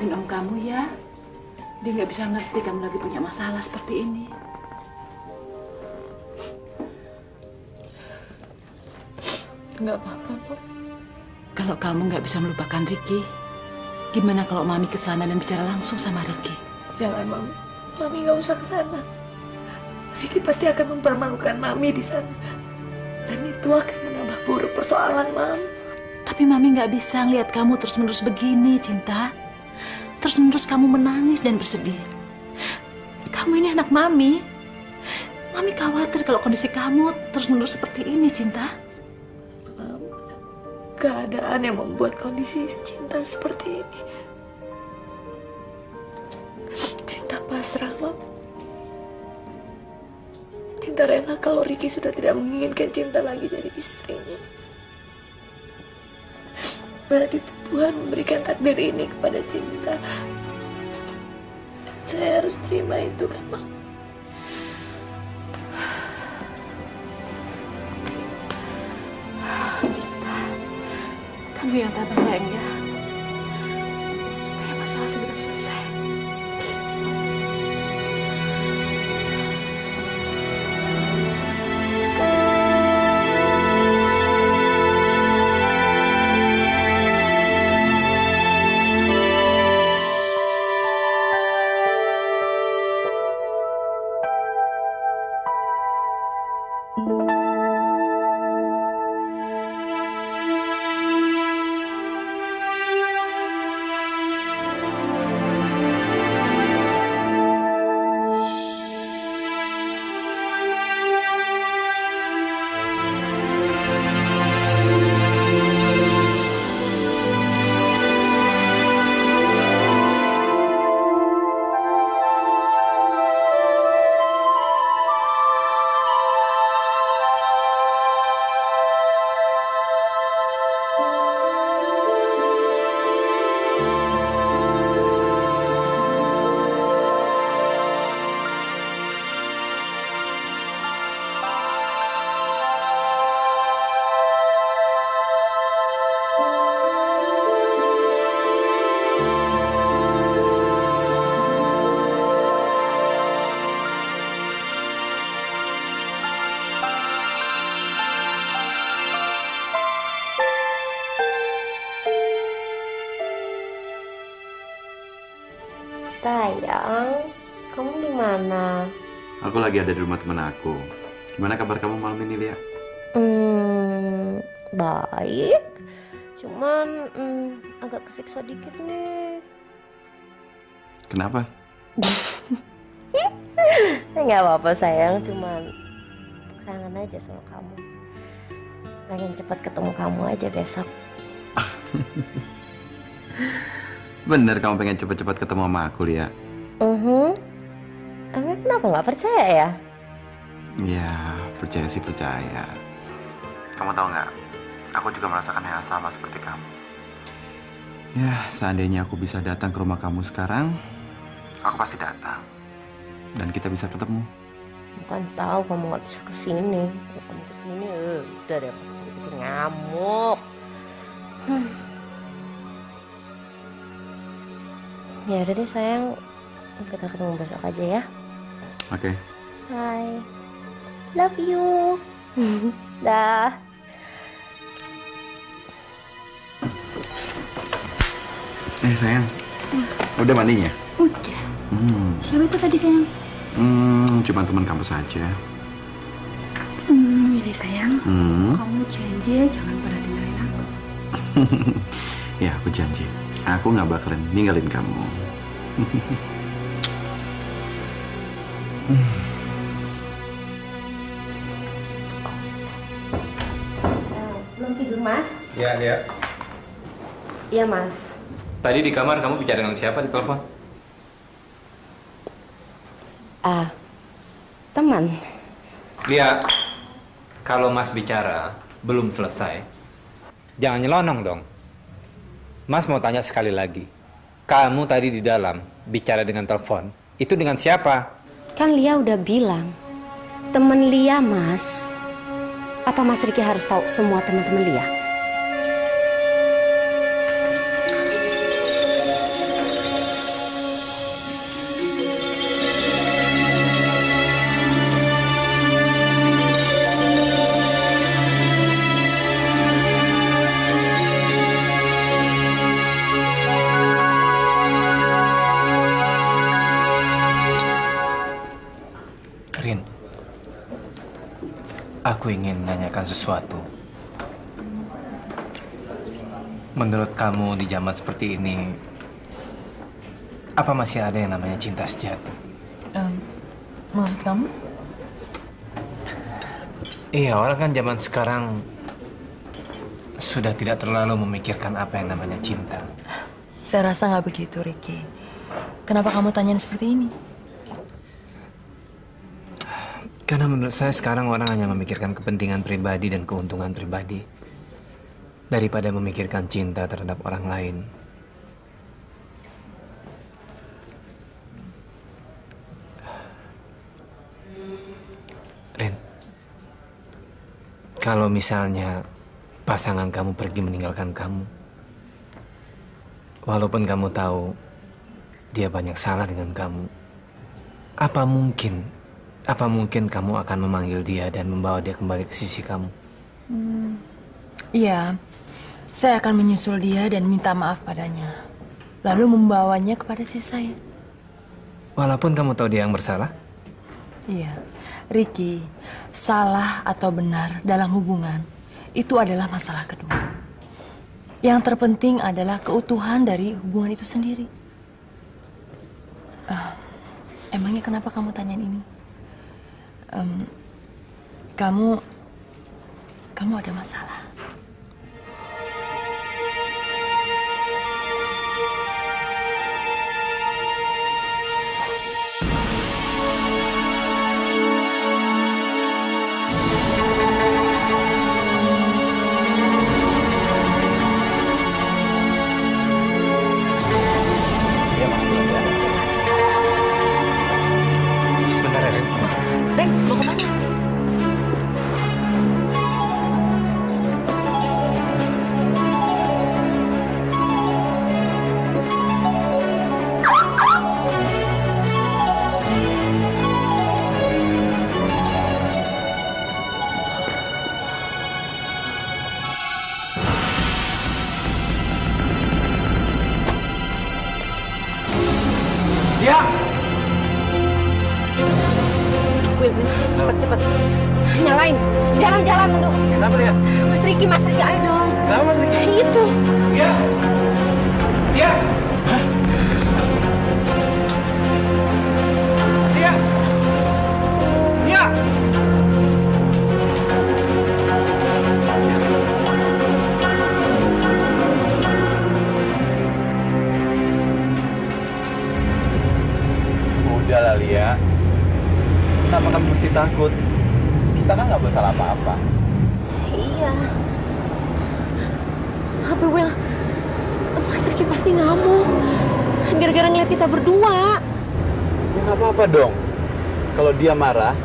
maafin om kamu ya. Dia nggak bisa ngerti kamu lagi punya masalah seperti ini. Nggak apa-apa, Mom. Kalau kamu nggak bisa melupakan Ricky, gimana kalau Mami kesana dan bicara langsung sama Ricky? Jangan, Mami. Mami nggak usah kesana. Ricky pasti akan mempermalukan Mami di sana. Dan itu akan menambah buruk persoalan, Mam. Tapi Mami nggak bisa ngeliat kamu terus-menerus begini, Cinta. Terus-menerus kamu menangis dan bersedih. Kamu ini anak Mami. Mami khawatir kalau kondisi kamu terus-menerus seperti ini, Cinta. Mam, keadaan yang membuat kondisi Cinta seperti ini. Cinta pasrah, Mam. Cinta rela kalau Ricky sudah tidak menginginkan Cinta lagi jadi istrinya. Berarti Tuhan memberikan takdir ini kepada Cinta. Saya harus terima itu kan, Mam? Cinta, kamu yang tabah sayang ya. Supaya masalah segera selesai. Sayang, kamu di mana? Aku lagi ada di rumah teman aku. Gimana kabar kamu malam ini, Lia? Baik. Cuman agak kesiksa dikit nih. Kenapa? Nggak apa-apa sayang, cuman kangen aja sama kamu. Pengen cepat ketemu kamu aja besok. Bener kamu pengen cepet-cepet ketemu sama aku, Lia? Emang kenapa nggak percaya ya? Ya, percaya sih percaya. Kamu tahu nggak? Aku juga merasakan hal yang sama seperti kamu. Ya, seandainya aku bisa datang ke rumah kamu sekarang, aku pasti datang. Dan kita bisa ketemu. Bukan tahu kamu nggak bisa kesini. Kalau kamu kesini, udah deh pasti ngamuk. Ya udah deh sayang, kita ketemu besok aja ya. Oke. Bye. Love you. Dah. Sayang, udah mandinya? Udah. Siapa itu tadi sayang? Cuma teman kampus saja. Ini sayang. Kamu janji ya jangan pernah tinggalin aku. Ya, aku janji. Aku nggak bakalan ninggalin kamu. Belum tidur mas? Ya, Lia. Iya mas. Tadi di kamar kamu bicara dengan siapa di telepon? Teman. Lia, kalau mas bicara belum selesai, jangan nyelonong dong. Mas mau tanya sekali lagi. Kamu tadi di dalam bicara dengan telepon, itu dengan siapa? Kan Lia udah bilang, temen Lia mas. Apa Mas Ricky harus tahu semua teman-teman Lia? Rin, aku ingin menanyakan sesuatu. Menurut kamu di zaman seperti ini, apa masih ada yang namanya cinta sejati? Maksud kamu? Iya, orang kan zaman sekarang sudah tidak terlalu memikirkan apa yang namanya cinta. Saya rasa nggak begitu, Ricky. Kenapa kamu tanyain seperti ini? Karena menurut saya sekarang orang hanya memikirkan kepentingan pribadi dan keuntungan pribadi daripada memikirkan cinta terhadap orang lain. Rin, kalau misalnya pasangan kamu pergi meninggalkan kamu, walaupun kamu tahu dia banyak salah dengan kamu, apa mungkin kamu akan memanggil dia dan membawa dia kembali ke sisi kamu? Iya, saya akan menyusul dia dan minta maaf padanya, lalu membawanya kepada sisi saya. Walaupun kamu tahu dia yang bersalah? Iya, Ricky, salah atau benar dalam hubungan itu adalah masalah kedua. Yang terpenting adalah keutuhan dari hubungan itu sendiri. Emangnya kenapa kamu tanyain ini? Kamu ada masalah. Sebentar ya, Rin. Rek, mau kemana? Lia! Will, cepet. Nyalain. Jalan-jalan dulu. Kenapa, Lia? Mas Ricky, ayo dong. Kenapa, Mas Ricky? Itu. Lia! Lia! Hah? Lia! Lia! Udahlah, Lia. Kenapa kamu mesti takut? Kita kan nggak bersalah apa-apa. Iya. Tapi Will, Mas Ricky pasti ngamuk. Gara-gara ngeliat kita berdua. Ya nggak apa-apa dong. Kalau dia marah,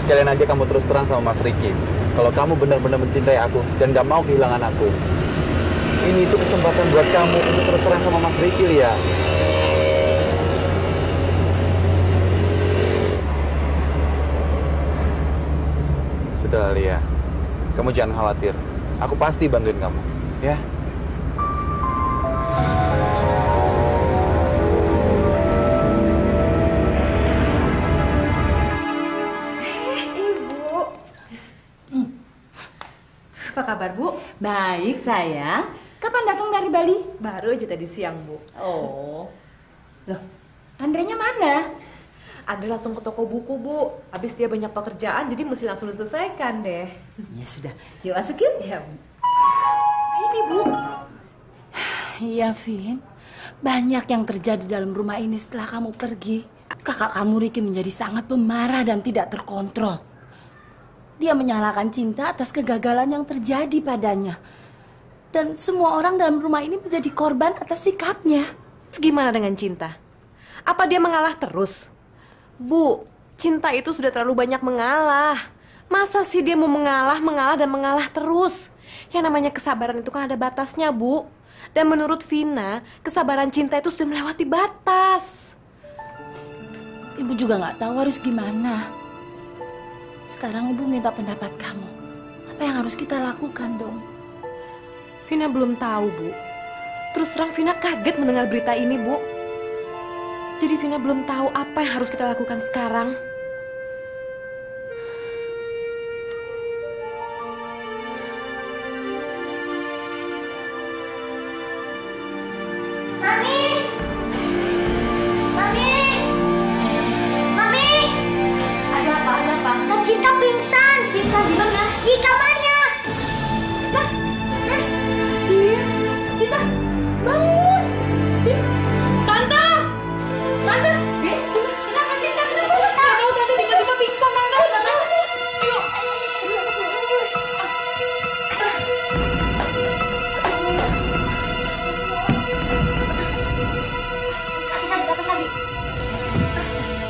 sekalian aja kamu terus terang sama Mas Ricky. Kalau kamu benar-benar mencintai aku dan nggak mau kehilangan aku, ini itu kesempatan buat kamu untuk terus terang sama Mas Ricky, Lia. Sudah, Lia. Kamu jangan khawatir. Aku pasti bantuin kamu, ya. Ibu. Apa kabar, Bu? Baik, sayang. Kapan datang dari Bali? Baru aja tadi siang, Bu. Oh. Loh, Andrenya mana? Andre langsung ke toko buku, Bu. Habis dia banyak pekerjaan, jadi mesti langsung diselesaikan deh. Ya sudah, yuk masuk yuk. Ya, Bu. Ini, Bu. Iya, Vin. Banyak yang terjadi dalam rumah ini setelah kamu pergi. Kakak kamu Ricky menjadi sangat pemarah dan tidak terkontrol. Dia menyalahkan Cinta atas kegagalan yang terjadi padanya. Dan semua orang dalam rumah ini menjadi korban atas sikapnya. Gimana dengan Cinta? Apa dia mengalah terus? Bu, Cinta itu sudah terlalu banyak mengalah. Masa sih dia mau mengalah dan mengalah terus? Yang namanya kesabaran itu kan ada batasnya, Bu. Dan menurut Vina, kesabaran Cinta itu sudah melewati batas. Ibu juga nggak tahu harus gimana. Sekarang Ibu minta pendapat kamu. Apa yang harus kita lakukan dong? Vina belum tahu, Bu. Terus terang Vina kaget mendengar berita ini, Bu. Jadi Vina belum tahu apa yang harus kita lakukan sekarang.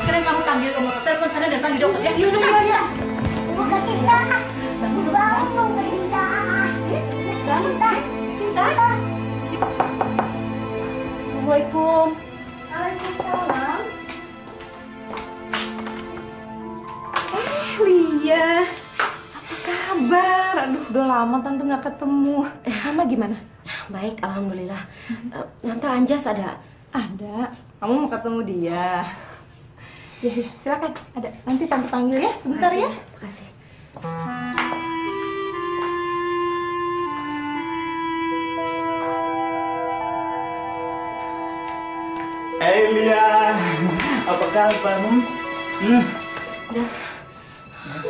Sekarang kamu panggil komputer, telepon sana dan panggil dokter ya. Iya. Buka Cinta. Bangun Cinta. Cinta. Assalamualaikum. Waalaikumsalam. Lia, apa kabar? Aduh, udah lama Tante nggak ketemu. Mama gimana? Baik, alhamdulillah. Tante Anjas ada? Ada. Kamu mau ketemu dia? Ya, silakan. Ada. Nanti Tante panggil ya, sebentar ya. Makasih. Lia, apa kabar? Jas,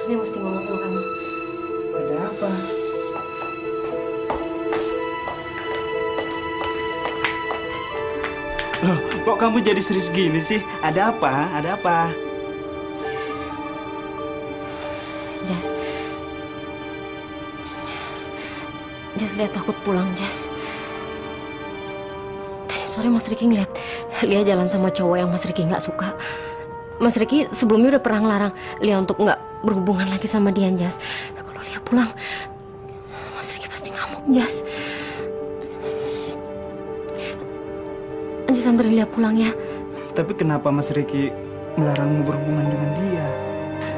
dia mesti ngomong sama kamu. Ada apa? Loh, kok kamu jadi serius gini sih? Ada apa? Ada apa? Jas lihat takut pulang, Jas. Tadi sore Mas Riki ngeliat Lia jalan sama cowok yang Mas Riki nggak suka. Mas Riki sebelumnya udah pernah ngelarang Lia untuk nggak berhubungan lagi sama dia, Jas. Kalau Lia pulang, Mas Riki pasti ngamuk, Jas. Anjas anterin Lia pulang ya. Tapi kenapa Mas Riki melarangmu berhubungan dengan dia?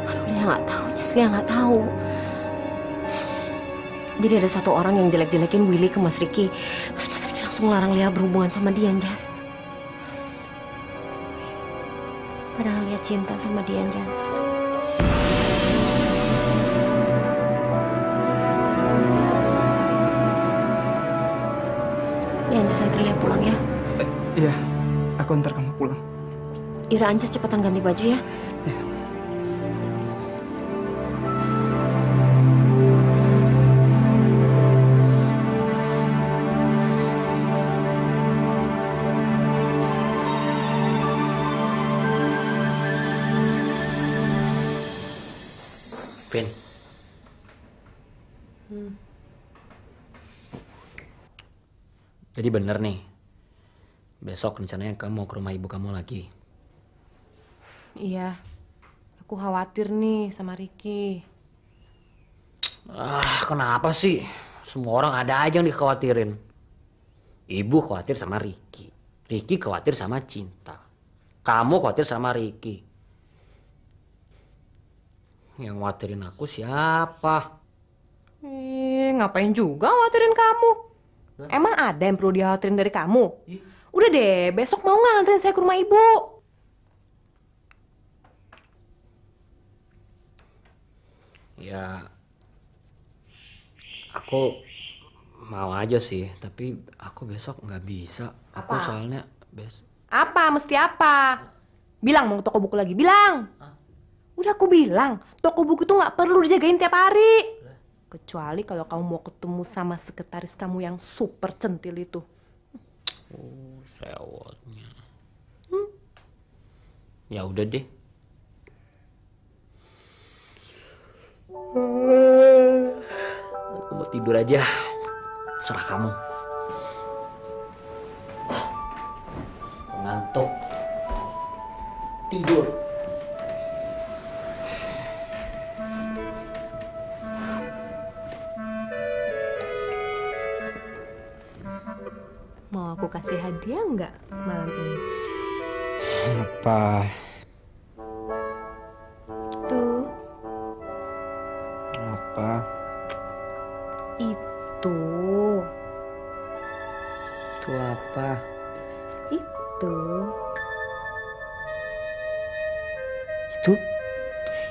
Aduh, Lia nggak tahu, Jas. Lia nggak tahu. Jadi ada satu orang yang jelek-jelekin Willy ke Mas Riki. Terus Mas Riki langsung ngelarang Lia berhubungan sama dia, Jas. Padahal Lia cinta sama dia, Jas. Ya, Anjas antar Lia pulang ya. Iya, aku antar kamu pulang. Yaudah, Anjas cepetan ganti baju ya. Iya. Vin. Jadi bener nih, besok rencananya kamu mau ke rumah ibu kamu lagi. Iya, aku khawatir nih sama Riki. Kenapa sih? Semua orang ada aja yang dikhawatirin. Ibu khawatir sama Riki. Riki khawatir sama Cinta. Kamu khawatir sama Riki. Yang khawatirin aku siapa? Ngapain juga khawatirin kamu? Emang ada yang perlu dikhawatirin dari kamu? Udah deh, besok mau nggak nganterin saya ke rumah ibu? Ya, aku mau aja sih, tapi aku besok nggak bisa. Aku soalnya Apa? Mesti apa? Bilang mau ke toko buku lagi, bilang. Udah aku bilang, toko buku itu nggak perlu dijagain tiap hari. Kecuali kalau kamu mau ketemu sama sekretaris kamu yang super centil itu. Sewotnya. Ya udah deh. Aku mau tidur aja. Serah kamu. Ngantuk. Tidur. Mau aku kasih hadiah nggak malam ini? Apa? Tuh. Apa? Itu. Itu apa? Itu. Itu?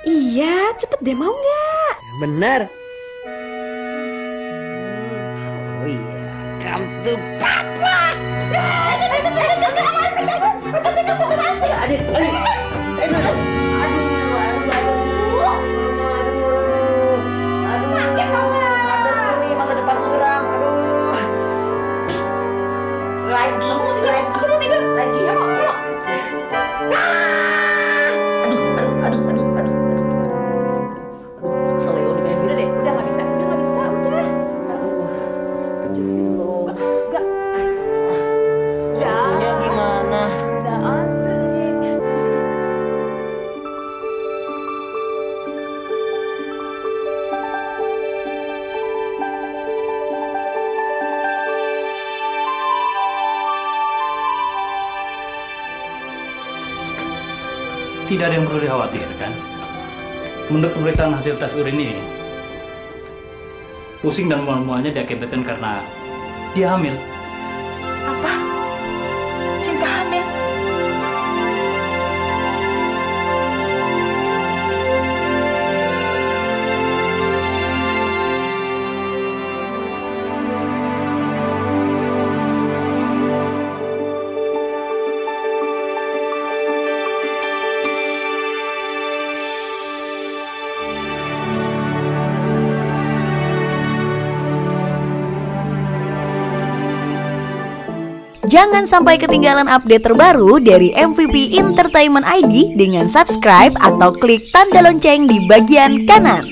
Iya, cepet deh, mau nggak? Benar. Oh iya, kartu papa. tidak ada yang perlu dikhawatirkan. Menurut pemeriksaan hasil tes urin ini, pusing dan mual-mualnya diakibatkan karena dia hamil. Apa? Cinta hamil? Jangan sampai ketinggalan update terbaru dari MVP Entertainment ID dengan subscribe atau klik tanda lonceng di bagian kanan.